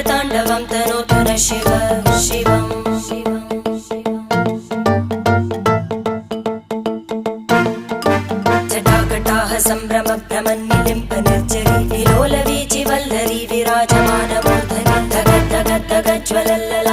ताण्डवं तनोतु न शिव शिवम् जटाकटाः सम्भ्रमभ्रमन्निलिम्प निर्जरी विलोलवीचि वल्लरी विराजमानमूर्धनि धगद्धगद्धगज्ज्वलल्लला